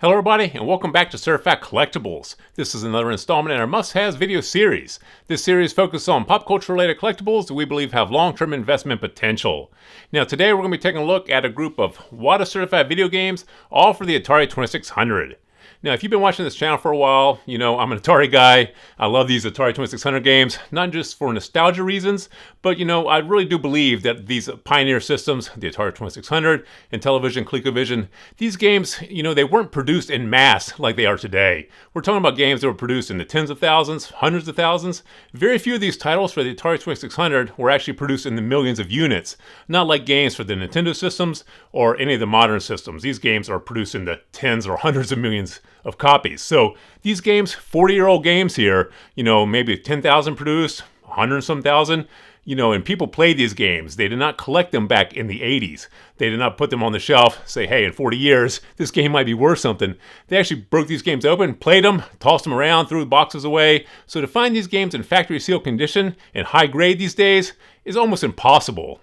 Hello everybody, and welcome back to Certified Collectibles. This is another installment in our must-haves video series. This series focuses on pop culture related collectibles that we believe have long-term investment potential. Now today we're going to be taking a look at a group of WATA certified video games, all for the Atari 2600. Now, if you've been watching this channel for a while, you know I'm an Atari guy. I love these Atari 2600 games, not just for nostalgia reasons, but you know, I really do believe that these pioneer systems, the Atari 2600, Intellivision, ColecoVision, these games, you know, they weren't produced in mass like they are today. We're talking about games that were produced in the tens of thousands, hundreds of thousands. Very few of these titles for the Atari 2600 were actually produced in the millions of units, not like games for the Nintendo systems or any of the modern systems. These games are produced in the tens or hundreds of millions of copies. So these games, 40-year-old games here, you know, maybe 10,000 produced, 100 and some thousand, you know, and people played these games. They did not collect them back in the 80s. They did not put them on the shelf, say, hey, in 40 years, this game might be worth something. They actually broke these games open, played them, tossed them around, threw the boxes away. So to find these games in factory sealed condition and high grade these days is almost impossible.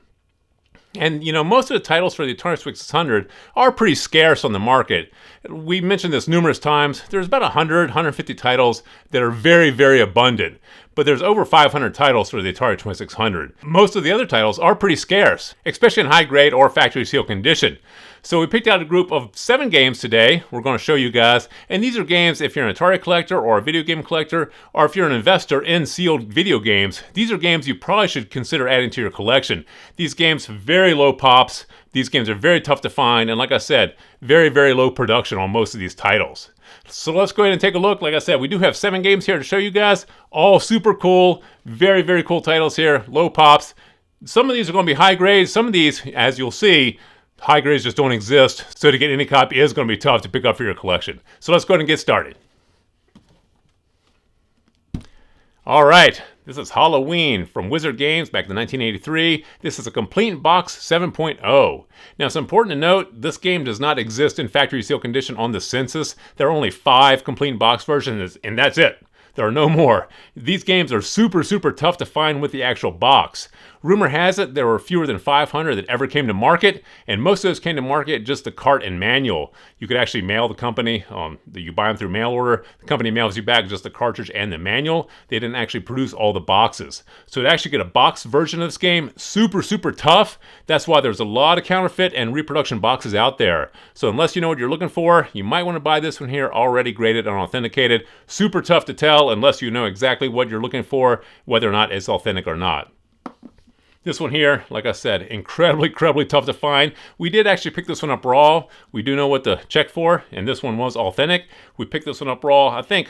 And, you know, most of the titles for the Atari 2600 are pretty scarce on the market. We mentioned this numerous times. There's about 100, 150 titles that are very, very abundant. But there's over 500 titles for the Atari 2600. Most of the other titles are pretty scarce, especially in high grade or factory sealed condition. So we picked out a group of 7 games today we're going to show you guys. And these are games if you're an Atari collector or a video game collector, or if you're an investor in sealed video games, these are games you probably should consider adding to your collection. These games have very low pops. These games are very tough to find. And like I said, very, very low production on most of these titles. So let's go ahead and take a look. Like I said, we do have 7 games here to show you guys. All super cool. Very, very cool titles here. Low pops. Some of these are going to be high grades. Some of these, as you'll see, high grades just don't exist. So to get any copy is going to be tough to pick up for your collection. So let's go ahead and get started. All right. This is Halloween from Wizard Games back in 1983. This is a complete box 7.0. Now it's important to note this game does not exist in factory seal condition on the census. There are only 5 complete box versions and that's it. There are no more. These games are super, super tough to find with the actual box. Rumor has it there were fewer than 500 that ever came to market, and most of those came to market just the cart and manual. You could actually mail the company, you buy them through mail order, the company mails you back just the cartridge and the manual. They didn't actually produce all the boxes. So to actually get a box version of this game, super, super tough. That's why there's a lot of counterfeit and reproduction boxes out there. So unless you know what you're looking for, you might want to buy this one here already graded and authenticated. Super tough to tell unless you know exactly what you're looking for, whether or not it's authentic or not. This one here, like I said, incredibly tough to find. We did actually pick this one up raw. We do know what to check for, and this one was authentic. We picked this one up raw. I think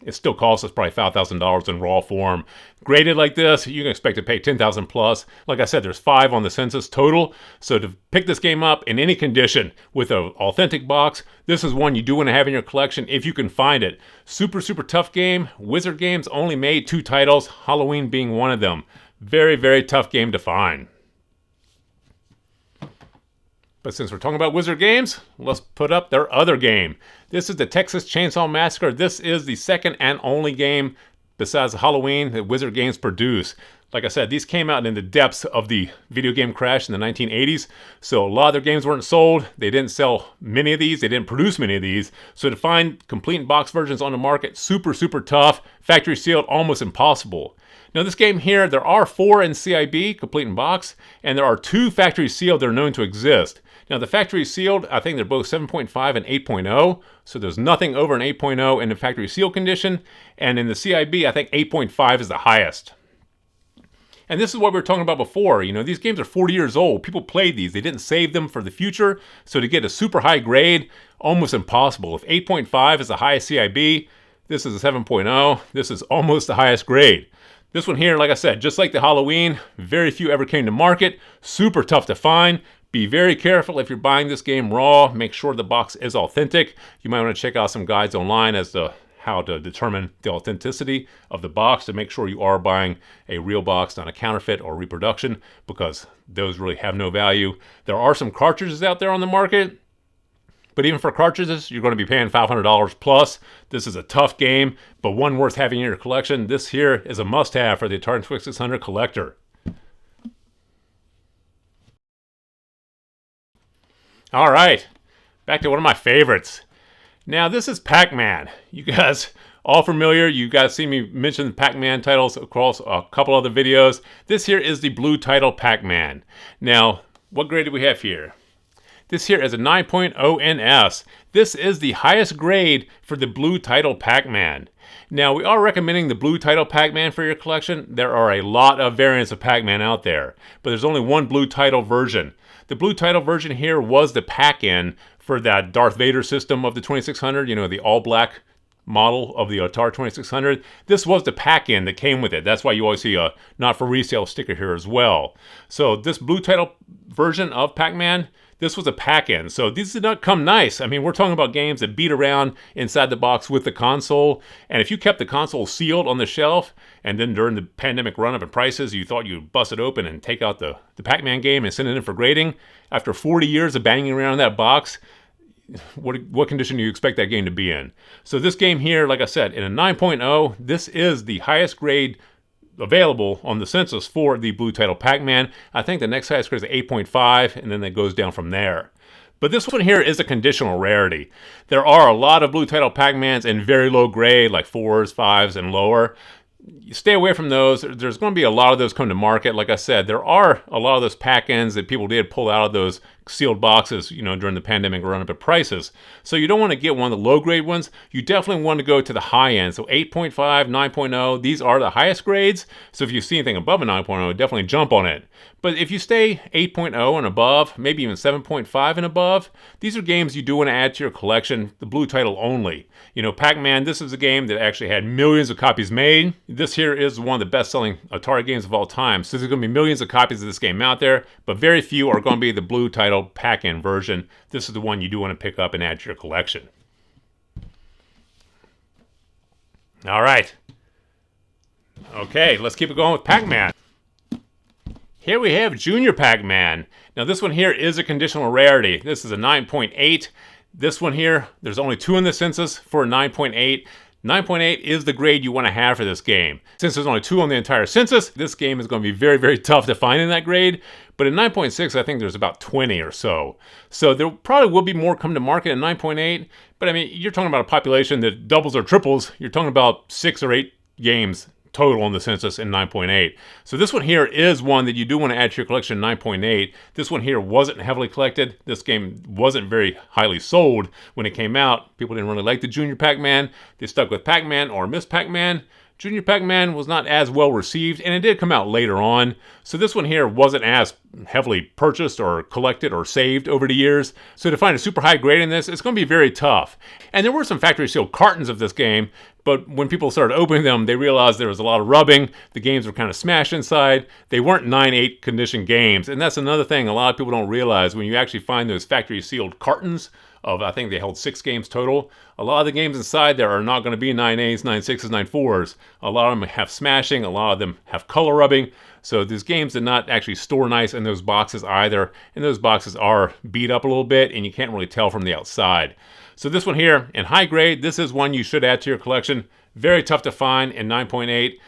it still costs us probably $5,000 in raw form. Graded like this, you can expect to pay $10,000 plus. Like I said, there's 5 on the census total. So to pick this game up in any condition with an authentic box, this is one you do want to have in your collection if you can find it. Super, super tough game. Wizard Games only made 2 titles, Halloween being one of them. Very, very tough game to find. But since we're talking about Wizard Games, let's put up their other game. This is the Texas Chainsaw Massacre. This is the second and only game besides Halloween that Wizard Games produce. Like I said, these came out in the depths of the video game crash in the 1980s. So a lot of their games weren't sold. They didn't sell many of these. They didn't produce many of these. So to find complete box versions on the market, super, super tough. Factory sealed, almost impossible. Now this game here, there are 4 in CIB, complete in box, and there are 2 factory sealed that are known to exist. Now the factory sealed, I think they're both 7.5 and 8.0, so there's nothing over an 8.0 in the factory sealed condition, and in the CIB, I think 8.5 is the highest. And this is what we were talking about before. You know, these games are 40 years old. People played these. They didn't save them for the future, so to get a super high grade, almost impossible. If 8.5 is the highest CIB, this is a 7.0. This is almost the highest grade. This one here, like I said, just like the Halloween, very few ever came to market. Super tough to find. Be very careful if you're buying this game raw. Make sure the box is authentic. You might want to check out some guides online as to how to determine the authenticity of the box to make sure you are buying a real box, not a counterfeit or reproduction, because those really have no value. There are some cartridges out there on the market, but even for cartridges, you're going to be paying $500 plus. This is a tough game, but one worth having in your collection. This here is a must-have for the Atari 2600 collector. All right, back to one of my favorites. Now this is Pac-Man. You guys all familiar? You guys see me mention Pac-Man titles across a couple other videos. This here is the blue title Pac-Man. Now, what grade do we have here? This here is a 9.0 NS. This is the highest grade for the blue title Pac-Man. Now, we are recommending the blue title Pac-Man for your collection. There are a lot of variants of Pac-Man out there, but there's only one blue title version. The blue title version here was the pack-in for that Darth Vader system of the 2600, you know, the all-black model of the Atari 2600. This was the pack-in that came with it. That's why you always see a not for resale sticker here as well. So this blue title version of Pac-Man, this was a pack-in. So these did not come nice. I mean, we're talking about games that beat around inside the box with the console. And if you kept the console sealed on the shelf, and then during the pandemic run-up in prices, you thought you'd bust it open and take out the Pac-Man game and send it in for grading, after 40 years of banging around that box, what condition do you expect that game to be in? So this game here, like I said, in a 9.0, this is the highest grade available on the census for the blue title Pac-Man. I think the next highest grade is 8.5, and then it goes down from there. But this one here is a conditional rarity. There are a lot of blue title Pac-Mans in very low grade, like 4s, 5s, and lower. You stay away from those. There's going to be a lot of those come to market. Like I said, there are a lot of those pack-ins that people did pull out of those sealed boxes, you know, during the pandemic run-up of prices. So you don't want to get one of the low-grade ones. You definitely want to go to the high end. So 8.5, 9.0, these are the highest grades. So if you see anything above a 9.0, definitely jump on it. But if you stay 8.0 and above, maybe even 7.5 and above, these are games you do want to add to your collection, the blue title only. You know, Pac-Man, this is a game that actually had millions of copies made. This here is one of the best-selling Atari games of all time. So there's going to be millions of copies of this game out there, but very few are going to be the blue title pack-in version. This is the one you do want to pick up and add to your collection. All right. Okay, let's keep it going with Pac-Man. Here we have Junior Pac-Man. Now this one here is a conditional rarity. This is a 9.8. This one here, there's only 2 in the census for a 9.8. 9.8 is the grade you want to have for this game. Since there's only 2 on the entire census, this game is going to be very, very tough to find in that grade. But in 9.6, I think there's about 20 or so. So there probably will be more come to market in 9.8. But I mean, you're talking about a population that doubles or triples. You're talking about 6 or 8 games total on the census in 9.8. So this one here is one that you do want to add to your collection in 9.8. This one here wasn't heavily collected. This game wasn't very highly sold when it came out. People didn't really like the Junior Pac-Man. They stuck with Pac-Man or Miss Pac-Man. Junior Pac-Man was not as well received, and it did come out later on. So this one here wasn't as heavily purchased or collected or saved over the years. So to find a super high grade in this, it's going to be very tough. And there were some factory sealed cartons of this game, but when people started opening them, they realized there was a lot of rubbing. The games were kind of smashed inside. They weren't 9.8 condition games. And that's another thing a lot of people don't realize. When you actually find those factory sealed cartons of, I think they held 6 games total, a lot of the games inside there are not going to be 9.8s, 9.6s, 9.4s. A lot of them have smashing. A lot of them have color rubbing. So these games did not actually store nice in those boxes either. And those boxes are beat up a little bit, and you can't really tell from the outside. So this one here, in high grade, this is one you should add to your collection. Very tough to find in 9.8.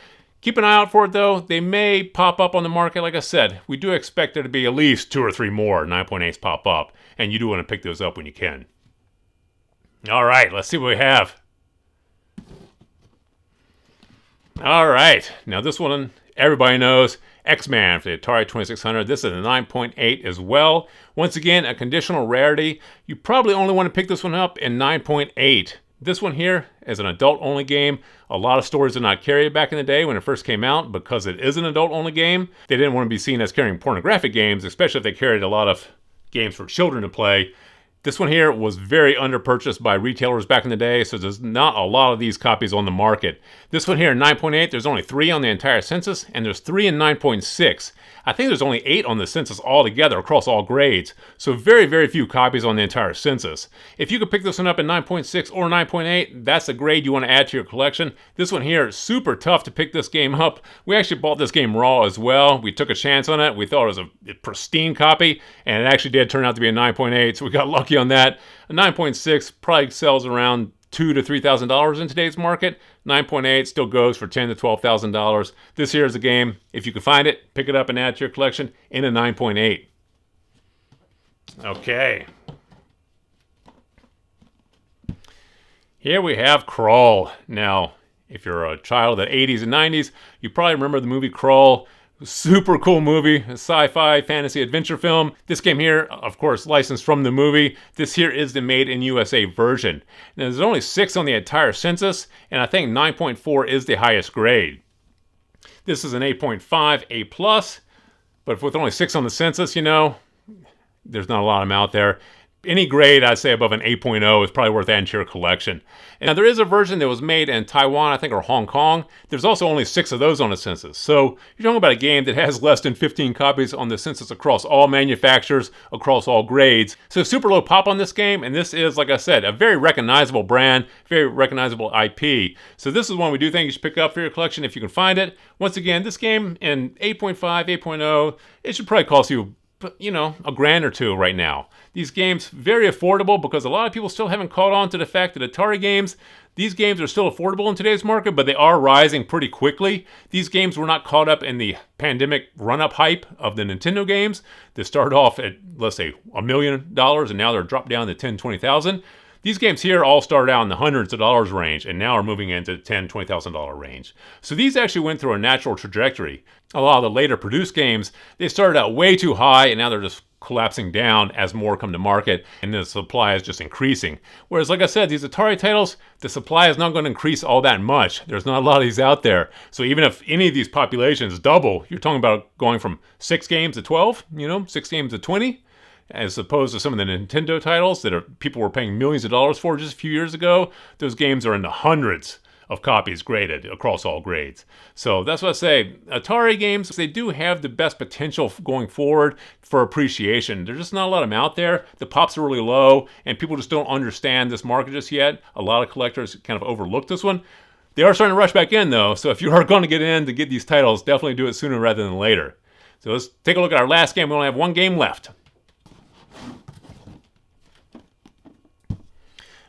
Keep an eye out for it, though. They may pop up on the market. Like I said, we do expect there to be at least 2 or 3 more 9.8s pop up, and you do want to pick those up when you can. All right, let's see what we have. All right, now this one everybody knows, X-Man for the Atari 2600. This is a 9.8 as well. Once again, a conditional rarity. You probably only want to pick this one up in 9.8. This one here is an adult-only game. A lot of stores did not carry it back in the day when it first came out because it is an adult-only game. They didn't want to be seen as carrying pornographic games, especially if they carried a lot of games for children to play. This one here was very under-purchased by retailers back in the day, so there's not a lot of these copies on the market. This one here, 9.8, there's only 3 on the entire census, and there's 3 in 9.6. I think there's only 8 on the census altogether across all grades, so very, very few copies on the entire census. If you could pick this one up in 9.6 or 9.8, that's a grade you want to add to your collection. This one here is super tough to pick this game up. We actually bought this game raw as well. We took a chance on it. We thought it was a pristine copy, and it actually did turn out to be a 9.8, so we got lucky on that. A 9.6 probably sells around $2,000 to $3,000 in today's market. 9.8 still goes for $10,000 to $12,000. This here is a game, if you can find it, pick it up and add to your collection in a 9.8. Okay. Here we have Krull. Now, if you're a child of the 80s and 90s, you probably remember the movie Krull. Super cool movie, a sci-fi fantasy adventure film. This game here, of course, licensed from the movie. This here is the Made in USA version. Now, there's only 6 on the entire census, and I think 9.4 is the highest grade. This is an 8.5, A+, but with only 6 on the census, there's not a lot of them out there. Any grade, I'd say above an 8.0 is probably worth adding to your collection. And now there is a version that was made in Taiwan, I think, or Hong Kong. There's also only 6 of those on the census. So you're talking about a game that has less than 15 copies on the census across all manufacturers, across all grades. So super low pop on this game, and this is, like I said, a very recognizable brand, very recognizable IP. So this is one we do think you should pick up for your collection if you can find it. Once again, this game in 8.5, 8.0, it should probably cost you a grand or two right now. These games, very affordable because a lot of people still haven't caught on to the fact that Atari games, these games are still affordable in today's market, but they are rising pretty quickly. These games were not caught up in the pandemic run-up hype of the Nintendo games. They started off at, let's say, $1 million, and now they're dropped down to $10,000, $20,000. These games here all started out in the hundreds of dollars range and now are moving into the $10,000, $20,000 range. So these actually went through a natural trajectory. A lot of the later produced games, they started out way too high and now they're just collapsing down as more come to market and the supply is just increasing. Whereas, like I said, these Atari titles, the supply is not going to increase all that much. There's not a lot of these out there. So even if any of these populations double, you're talking about going from 6 games to 12, 6 games to 20. As opposed to some of the Nintendo titles that people were paying millions of dollars for just a few years ago, those games are in the hundreds of copies graded across all grades. So that's what I say. Atari games, they do have the best potential going forward for appreciation. There's just not a lot of them out there. The pops are really low, and people just don't understand this market just yet. A lot of collectors kind of overlook this one. They are starting to rush back in, though, so if you are going to get in to get these titles, definitely do it sooner rather than later. So let's take a look at our last game. We only have one game left.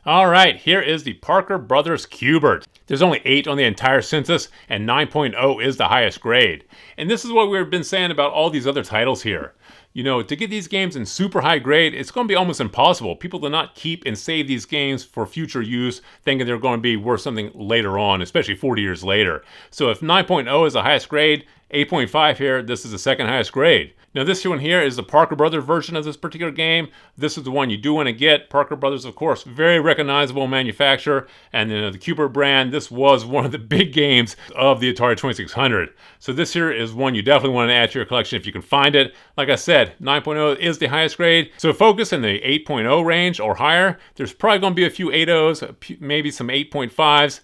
All right, here is the Parker Brothers Q*bert. There's only 8 on the entire census, and 9.0 is the highest grade. And this is what we've been saying about all these other titles here. To get these games in super high grade, it's going to be almost impossible. People do not keep and save these games for future use, thinking they're going to be worth something later on, especially 40 years later. So if 9.0 is the highest grade, 8.5 here, this is the second highest grade. Now this one here is the Parker Brothers version of this particular game. This is the one you do want to get. Parker Brothers, of course, very recognizable manufacturer. And then the Q*bert brand, this was one of the big games of the Atari 2600. So this here is one you definitely want to add to your collection if you can find it. Like I said, 9.0 is the highest grade. So focus in the 8.0 range or higher. There's probably going to be a few 8.0s, maybe some 8.5s,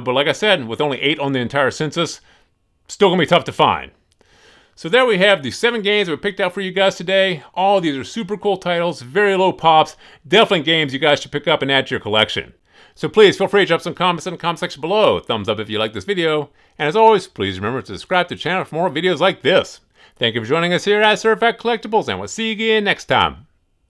but like I said, with only 8 on the entire census, still going to be tough to find. So there we have the 7 games that we picked out for you guys today. All of these are super cool titles, very low pops, definitely games you guys should pick up and add to your collection. So please feel free to drop some comments in the comment section below. Thumbs up if you like this video. And as always, please remember to subscribe to the channel for more videos like this. Thank you for joining us here at Certified Collectibles, and we'll see you again next time.